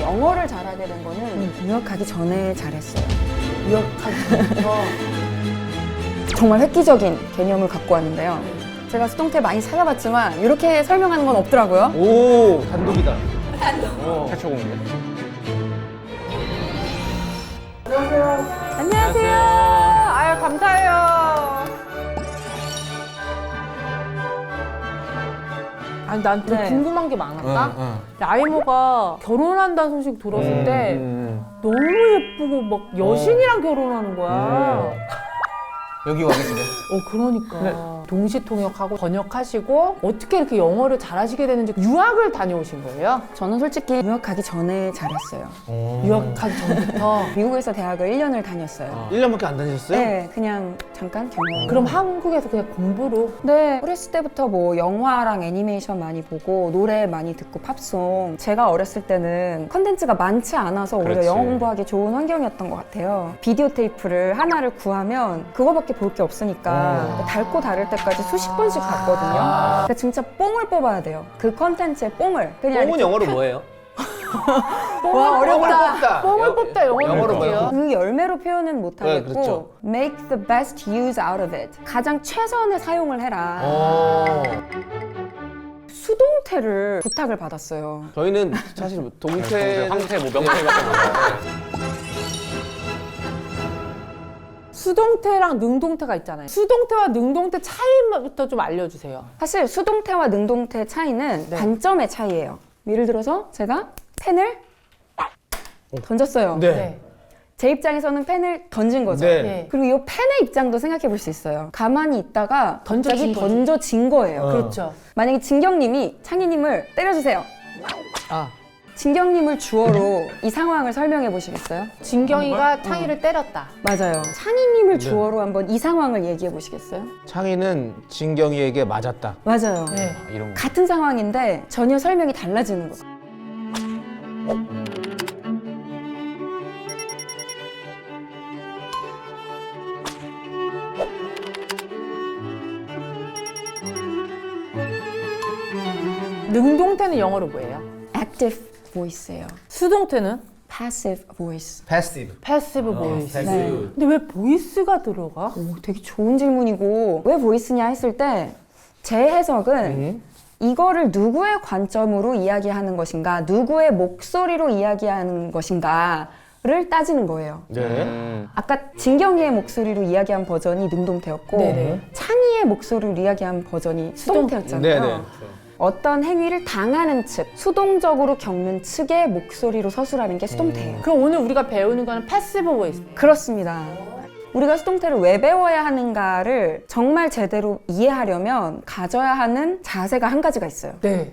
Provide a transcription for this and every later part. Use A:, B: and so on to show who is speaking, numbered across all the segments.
A: 영어를 잘하게 된 거는 유학 가기 전에 잘했어요.
B: 유학하기 전부터.
A: 정말 획기적인 개념을 갖고 왔는데요. 제가 수동태 많이 찾아봤지만 이렇게 설명하는 건 없더라고요.
C: 오, 단독이다.
D: 최초 공개.
B: 안녕하세요. 아유, 감사해요. 아니, 난 또
A: 네.
B: 궁금한 게 많았다. 라이모가 결혼한다는 소식 들었을 때 너무 예쁘고 막 여신이랑 결혼하는 거야.
C: 여기 와 계시네.
B: 그러니까. 동시통역하고 번역하시고 어떻게 이렇게 영어를 잘하시게 되는지 유학을 다녀오신 거예요?
A: 저는 솔직히 유학 가기 전에 잘했어요.
B: 유학하기 전부터.
A: 미국에서 대학을 1년을 다녔어요.
C: 1년밖에 안 다니셨어요?
A: 네, 그냥 잠깐 경험.
B: 그럼 한국에서 그냥 공부로?
A: 네, 어렸을 때부터 뭐 영화랑 애니메이션 많이 보고 노래 많이 듣고 팝송. 제가 어렸을 때는 컨텐츠가 많지 않아서 오히려
D: 그렇지.
A: 영어 공부하기 좋은 환경이었던 것 같아요. 비디오 테이프를 하나를 구하면 그거밖에 볼 게 없으니까 닳고 닳을 때까지 수십 번씩 봤거든요. 그러니까 진짜 뽕을 뽑아야 돼요. 그 컨텐츠의 뽕을. 그냥
C: 뽕은
A: 이렇게
C: 영어로 뭐예요?
A: 와, 어렵다.
B: 뽕을 뽑다 영어로
C: 영어로
B: 볼게요.
A: 그 열매로 표현은 못하겠고
C: 네, 그렇죠.
A: make the best use out of it. 가장 최선의 사용을 해라. 수동태를 부탁을 받았어요.
C: 저희는 사실 동태
D: 황태, 뭐 명태밖에 몰라요.
B: 수동태랑 능동태가 있잖아요. 수동태와 능동태 차이부터 좀 알려주세요.
A: 사실 수동태와 능동태 차이는 관점의 차이예요. 예를 들어서 제가 펜을 던졌어요.
C: 네.
A: 제 입장에서는 펜을 던진 거죠.
C: 네.
B: 네.
A: 그리고 이 펜의 입장도 생각해 볼 수 있어요. 가만히 있다가
B: 던져진
A: 갑자기
B: 거지.
A: 던져진 거예요.
B: 그렇죠.
A: 만약에 진경님이 창희님을 때려주세요.
C: 아,
A: 진경님을 주어로 이 상황을 설명해 보시겠어요?
B: 진경이가 창희를 때렸다.
A: 맞아요. 창희님을 주어로 한번 이 상황을 얘기해 보시겠어요?
C: 창희는 진경이에게 맞았다.
A: 맞아요.
B: 네.
D: 이런 거.
A: 같은 상황인데 전혀 설명이 달라지는 거예요.
B: 능동태는 영어로 뭐예요?
A: active voice예요.
B: 수동태는?
A: passive voice.
C: 패시브.
B: 패시브 보이스.
A: 네.
B: 근데 왜 보이스가 들어가?
A: 오, 되게 좋은 질문이고 왜 보이스냐 했을 때 제 해석은 이거를 누구의 관점으로 이야기하는 것인가, 누구의 목소리로 이야기하는 것인가를 따지는 거예요.
C: 네.
A: 아까 진경이의 목소리로 이야기한 버전이 능동태였고
B: 네네.
A: 창희의 목소리로 이야기한 버전이 수동태였잖아요.
C: 네네.
A: 어떤 행위를 당하는 측, 수동적으로 겪는 측의 목소리로 서술하는 게 수동태예요.
B: 그럼 오늘 우리가 배우는 거는 패시브 보이스.
A: 그렇습니다. 우리가 수동태를 왜 배워야 하는가를 정말 제대로 이해하려면 가져야 하는 자세가 한 가지가 있어요.
B: 네.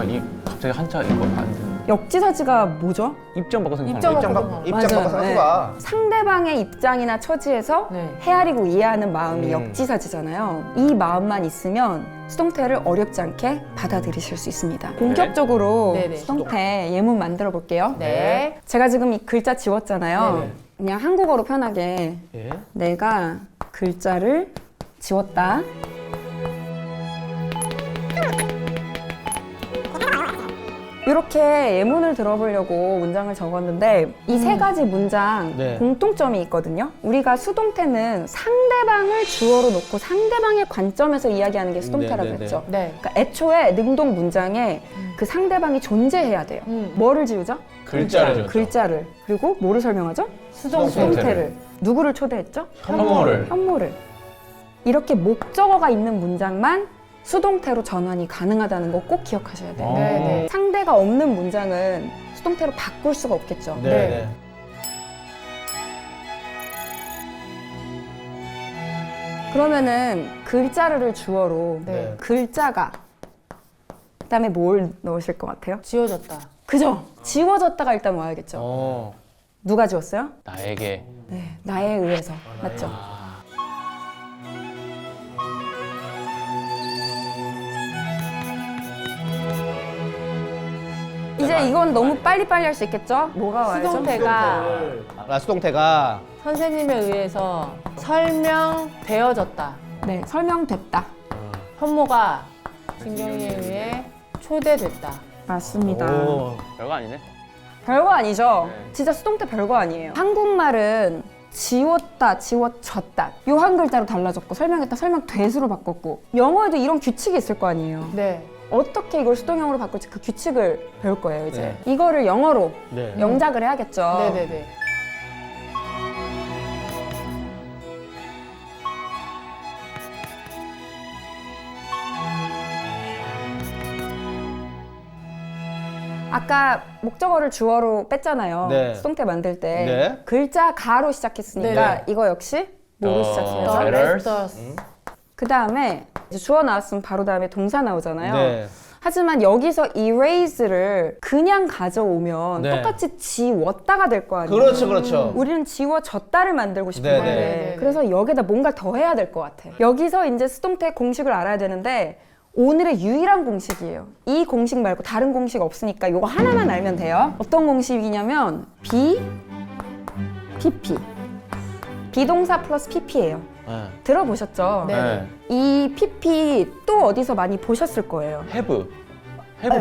D: 이 갑자기 한자 이거 안 되는.
A: 역지사지가 뭐죠?
D: 입장 바꿔 생각.
B: 입장
C: 입장
B: 바꿔.
C: 바꿔 입장 바꿔
A: 네.
C: 선수가.
A: 상대방의 입장이나 처지에서
B: 네.
A: 헤아리고 이해하는 마음이 역지사지잖아요. 이 마음만 있으면 수동태를 어렵지 않게 받아들이실 수 있습니다. 본격적으로
B: 네네.
A: 수동태 예문 만들어 볼게요.
B: 네.
A: 제가 지금 이 글자 지웠잖아요.
B: 네네.
A: 그냥 한국어로 편하게
C: 예.
A: 내가 글자를 지웠다. 이렇게 예문을 들어보려고 문장을 적었는데 이 세 가지 문장
C: 네.
A: 공통점이 있거든요. 우리가 수동태는 상대방을 주어로 놓고 상대방의 관점에서 이야기하는 게 수동태라고
C: 네, 네,
A: 했죠.
B: 네.
A: 그러니까 애초에 능동 문장에 그 상대방이 존재해야 돼요. 뭐를 지우죠?
C: 글자를 지웠죠.
A: 글자를. 그리고 뭐를 설명하죠? 수동태를. 누구를 초대했죠?
D: 혐오를.
A: 현모를. 이렇게 목적어가 있는 문장만 수동태로 전환이 가능하다는 거 꼭 기억하셔야 돼요.
B: 네.
A: 상대가 없는 문장은 수동태로 바꿀 수가 없겠죠.
C: 네. 네.
A: 그러면은 글자를 주어로
B: 네.
A: 글자가 그다음에 뭘 넣으실 것 같아요?
B: 지워졌다.
A: 그죠? 지워졌다가 일단 와야겠죠. 누가 지웠어요?
D: 나에게.
A: 네, 나에 의해서. 맞죠? 이제 이건 너무 빨리빨리 할 수 있겠죠? 뭐가 와야죠?
B: 수동태가
C: 수동태가
B: 선생님에 의해서 설명되어졌다.
A: 네, 설명됐다.
B: 현모가 진경이에 의해 초대됐다.
A: 맞습니다.
C: 오.
D: 별거 아니네.
A: 별거 아니죠? 진짜 수동태 별거 아니에요. 한국말은 지웠다, 지워졌다. 요 한 글자로 달라졌고 설명했다, 설명돼수로 바꿨고 영어에도 이런 규칙이 있을 거 아니에요.
B: 네.
A: 어떻게 이걸 수동형으로 바꿀지 그 규칙을 배울 거예요, 이제.
C: 네.
A: 이거를 영어로
C: 네.
A: 영작을 해야겠죠.
B: 네네네.
A: 아까 목적어를 주어로 뺐잖아요.
C: 네.
A: 수동태 만들 때.
C: 네.
A: 글자 가로 시작했으니까
B: 네.
A: 이거 역시 뭐로 시작해요?
D: 어, letters.
A: 그 다음에 주어 나왔으면 바로 다음에 동사 나오잖아요.
C: 네.
A: 하지만 여기서 erase를 그냥 가져오면
C: 네.
A: 똑같이 지웠다가 될 거 아니에요.
C: 그렇죠, 그렇죠.
A: 우리는 지워졌다를 만들고 싶은
C: 네,
A: 건데
B: 네.
A: 그래서 여기다 뭔가 더 해야 될 것 같아. 여기서 이제 수동태 공식을 알아야 되는데 오늘의 유일한 공식이에요. 이 공식 말고 다른 공식 없으니까 이거 하나만 알면 돼요. 어떤 공식이냐면 PP. 비동사 플러스 PP예요.
C: 네.
A: 들어보셨죠?
B: 네.
A: 이 PP 또 어디서 많이 보셨을 거예요.
D: have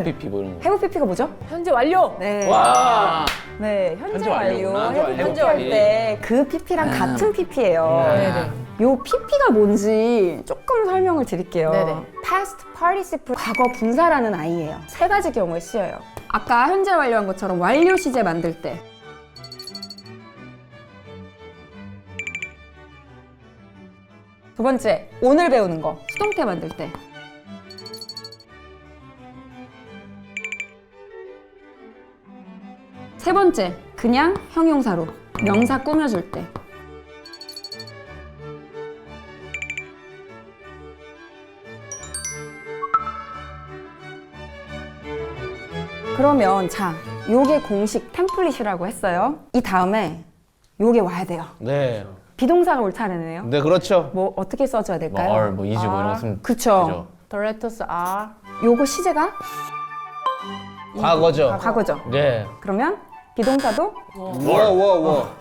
D: PP 뭐 이런 거.
A: 해부 PP가 뭐죠?
B: 현재 완료.
A: 네.
C: 와.
A: 네, 현재
D: 현재
A: 완료.
D: 완료구나.
A: 해부
D: 현재
A: PP 할
D: 완료.
A: 때 그 PP랑 같은 PP예요.
B: 네네.
A: 요 PP가 뭔지 조금 설명을 드릴게요.
B: 네네.
A: Past Participle 과거 분사라는 아이예요. 세 가지 경우에 쓰여요. 아까 현재 완료한 것처럼 완료 시제 만들 때 두 번째, 오늘 배우는 거 수동태 만들 때 세 번째, 그냥 형용사로 명사 꾸며줄 때 그러면 자, 요게 공식 템플릿이라고 했어요. 이 다음에 요게 와야 돼요.
C: 네.
A: 비동사가 올 차례네요.
C: 네, 그렇죠.
A: 뭐 어떻게 써줘야
D: 뭐
A: 될까요?
D: are, 뭐 is 뭐 이런 거 쓰면
A: 그쵸.
D: 되죠.
B: The letters are.
A: 요거 시제가
C: 과거죠.
A: 과거죠.
C: 네.
A: 그러면 비동사도
C: 워.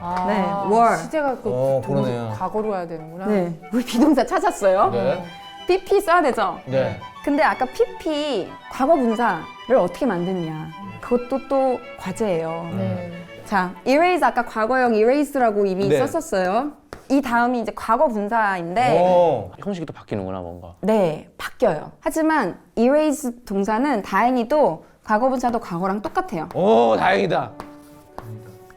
B: 아,
A: 네, were.
B: 시제가
C: 그러네요.
B: 과거로 가야 되는구나.
A: 네, 우리 비동사 찾았어요.
C: 네.
A: PP 써야 되죠.
C: 네.
A: 근데 아까 PP 과거 분사를 어떻게 만드느냐 그것도 또 과제예요.
B: 네.
A: 자, erase 아까 과거형 erase라고 이미
C: 네.
A: 썼었어요. 이 다음이 이제 과거 분사인데
C: 오.
D: 형식이 또 바뀌는구나 뭔가.
A: 네, 바뀌어요. 하지만 erase 동사는 다행히도 과거 분사도 과거랑 똑같아요.
C: 오, 다행이다.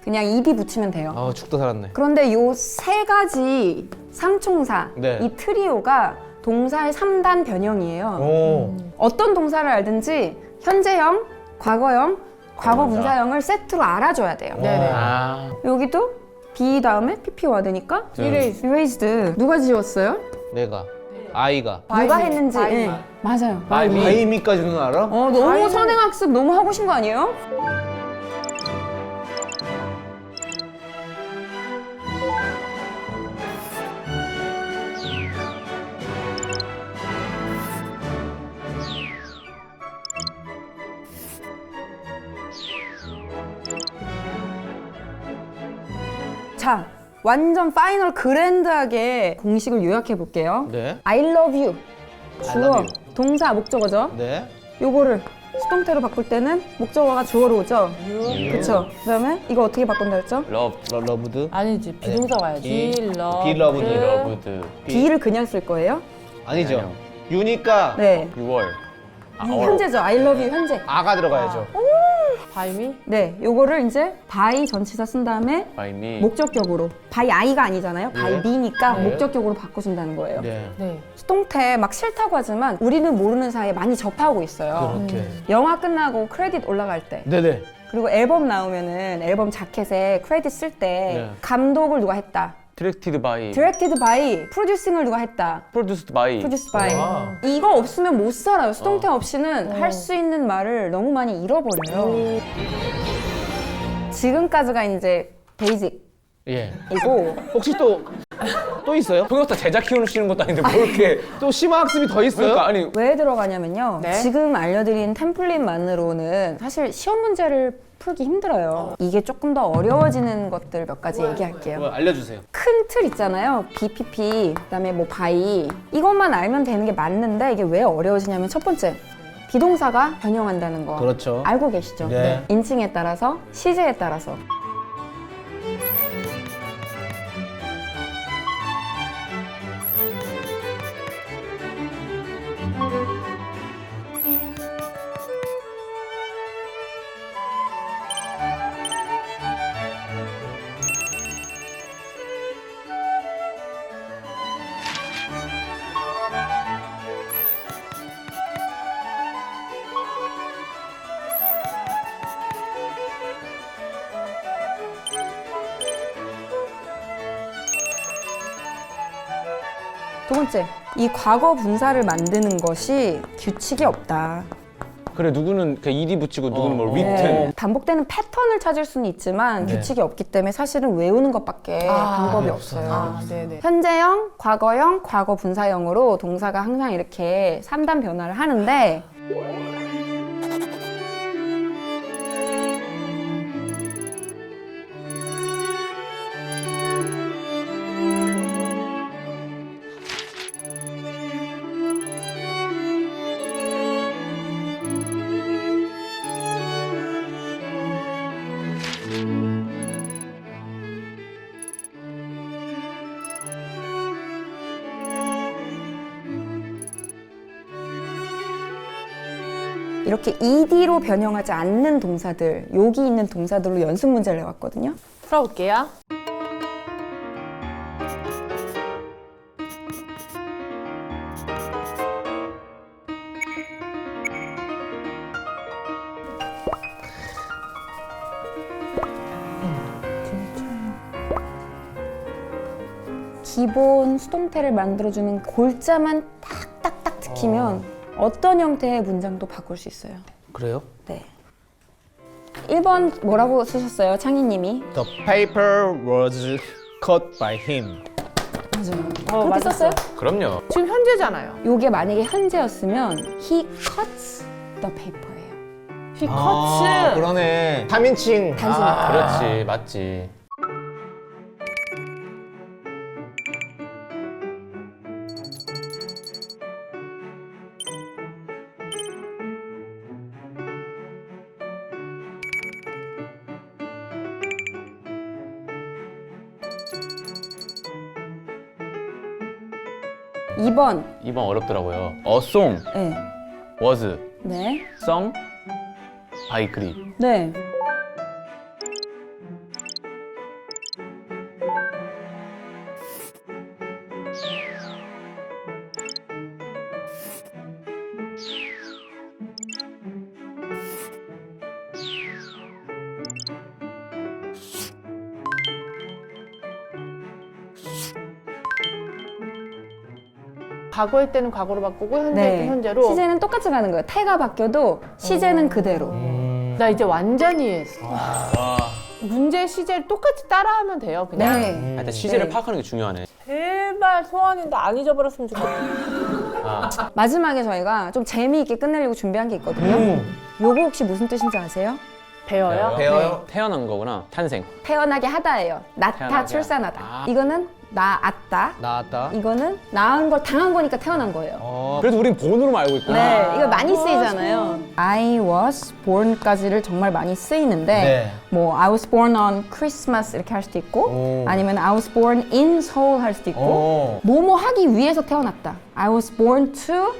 A: 그냥 ed 붙이면 돼요.
C: 아, 죽다 살았네.
A: 그런데 요 세 가지 상총사,
C: 네.
A: 이 트리오가 동사의 3단 변형이에요.
C: 오.
A: 어떤 동사를 알든지 현재형, 과거형, 과거
D: 맞아.
A: 분사형을 세트로 알아줘야 돼요.
B: 네네.
D: 아.
A: 여기도 B 다음에 PP 와야 되니까
B: erase.
A: erased. 누가 지웠어요?
C: 내가. 아이가.
A: 누가
B: By me.
A: 했는지.
B: By
A: 네,
B: me.
A: 맞아요.
C: 아이미까지는 알아?
A: 너무
B: 아이는-
A: 선행학습 너무 하고 신 거 아니에요? 자, 완전 파이널 그랜드하게 공식을 요약해 볼게요.
C: 네.
A: I love you.
C: I
A: 주어,
C: love you.
A: 동사, 목적어죠.
C: 네.
A: 요거를 수동태로 바꿀 때는 목적어가 주어로 오죠. 그쵸? 그다음에 이거 어떻게 바꾼다 했죠?
D: love,
C: 러브드.
B: 아니지, 비동사 와야지. love.
C: beloved.
D: loved,
A: B를 그냥 쓸 거예요?
C: 아니죠.
D: 아니요.
C: 유니까
A: 네.
D: 6월.
A: 현재죠. I love you 현재.
C: 아가 들어가야죠.
B: by me.
A: 네, 요거를 이제 by 전치사 쓴 다음에
D: by me.
A: 목적격으로 by I가 아니잖아요. by
C: 네.
A: me니까
C: 네.
A: 목적격으로 바꾸신다는 거예요.
C: 네.
B: 네.
A: 수동태 막 싫다고 하지만 우리는 모르는 사이에 많이 접하고 있어요.
C: 그렇게.
A: 영화 끝나고 크레딧 올라갈 때
C: 네네.
A: 그리고 앨범 나오면은 앨범 자켓에 크레딧 쓸 때
C: 네.
A: 감독을 누가 했다.
D: directed by.
A: directed by, producing을 누가 했다.
D: produced by.
A: produced by.
C: 와.
A: 이거 없으면 못 살아요. 수동태 없이는 할 수 있는 말을 너무 많이 잃어버려요. 지금까지가 이제 베이직이고
C: 예. 혹시 또 또 있어요?
D: 통역사 제자 키우시는 것도 아닌데 뭐 이렇게
C: 또 심화 학습이 더 있어요?
D: 그러니까 아니
A: 왜 들어가냐면요.
B: 네.
A: 지금 알려드린 템플릿만으로는 사실 시험 문제를 풀기 힘들어요. 이게 조금 더 어려워지는 것들 몇 가지 얘기할게요.
C: 뭐 알려주세요.
A: 큰 틀 있잖아요. BPP, 그다음에 뭐 바이. 이것만 알면 되는 게 맞는데 이게 왜 어려워지냐면 첫 번째, 비동사가 변형한다는 거.
C: 그렇죠.
A: 알고 계시죠?
C: 네.
A: 인칭에 따라서, 시제에 따라서. 두 번째, 이 과거 분사를 만드는 것이 규칙이 없다.
D: 그래 누구는 그 ed 붙이고 누구는 뭐 written
A: 네. 반복되는 패턴을 찾을 수는 있지만 규칙이 없기 때문에 사실은 외우는 것밖에 방법이 없어요.
B: 아, 네네.
A: 현재형, 과거형, 과거 분사형으로 동사가 항상 이렇게 3단 변화를 하는데 이렇게 ed로 변형하지 않는 동사들, 여기 있는 동사들로 연습 문제를 내왔거든요.
B: 풀어볼게요.
A: 기본 수동태를 만들어주는 골자만 딱딱딱 지키면 어떤 형태의 문장도 바꿀 수 있어요.
C: 그래요?
A: 네. 1번 뭐라고 쓰셨어요, 창희님이?
C: The paper was cut by him.
A: 맞아요. 그렇게
B: 맞았어.
A: 썼어요?
D: 그럼요
B: 지금 현재잖아요.
A: 요게 만약에 현재였으면 he cuts the paper예요.
B: He cuts.
C: 그러네. 3인칭.
A: 단순히.
D: 그렇지 맞지
A: 2번.
D: 2번 어렵더라고요 a song
A: 네.
D: was
A: 네.
D: sung by Grieg
A: 네.
B: 과거일 때는 과거로 바꾸고 현재일 때
A: 네.
B: 현재로.
A: 시제는 똑같이 가는 거예요. 태가 바뀌어도 시제는 그대로.
B: 나 이제 완전히 이해했어. 문제 시제를 똑같이 따라하면 돼요, 그냥.
A: 네.
D: 하여튼 시제를
A: 네.
D: 파악하는 게 중요하네
B: 제발 소원인데 안 잊어버렸으면 좋겠다.
A: 마지막에 저희가 좀 재미있게 끝내려고 준비한 게 있거든요. 요거 혹시 무슨 뜻인지 아세요?
B: 배워요?
C: 배워요?
D: 태어난 거구나 탄생
A: 태어나게 하다예요. 낳다,
D: 태어나게
A: 출산하다.
D: 하다.
A: 이거는 낳았다.
C: 나왔다.
A: 이거는 낳은 걸 당한 거니까 태어난 거예요.
D: 그래도 우린 본으로만 알고 있구나
A: 네, 이거 많이 쓰이잖아요. I was born까지를 정말 많이 쓰이는데
C: 네.
A: 뭐 I was born on Christmas 이렇게 할 수도 있고
C: 오.
A: 아니면 I was born in Seoul 할 수도 있고
C: 오.
A: 뭐뭐 하기 위해서 태어났다. I was born to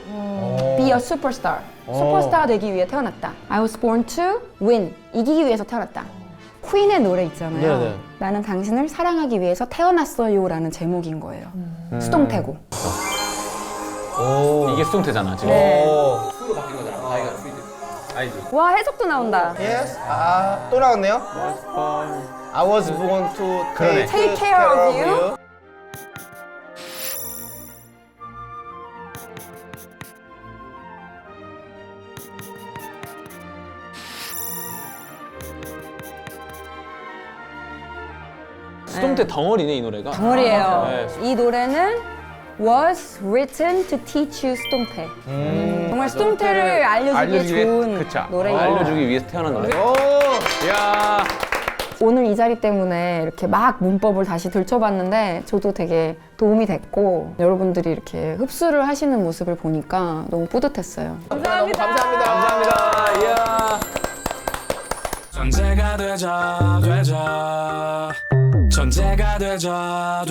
A: be a superstar. 슈퍼스타가 되기 위해 태어났다. I was born to win. 이기기 위해서 태어났다. 퀸의 노래 있잖아요.
C: 네네.
A: 나는 당신을 사랑하기 위해서 태어났어요 라는 제목인 거예요. 수동태고.
C: 오.
D: 이게 수동태잖아 지금
A: 네.
C: 오.
A: 와, 해석도 나온다.
C: Yes. 아, 또 나왔네요. I was born to
D: 그러네.
A: Take care of you.
D: 수동태 덩어리네 이 노래가.
A: 덩어리예요.
D: 네.
A: 이 노래는 was written to teach you 수동태. 정말 수동태를 알려주기 좋은
D: 그쵸.
A: 노래예요.
D: 알려주기 위해서 태어난 노래.
C: 오!
D: 이야.
A: 오늘 이 자리 때문에 이렇게 막 문법을 다시 들춰봤는데 저도 되게 도움이 됐고 여러분들이 이렇게 흡수를 하시는 모습을 보니까 너무 뿌듯했어요.
B: 감사합니다.
D: 감사합니다. 이야.
E: 천재가 되자 천재가 되자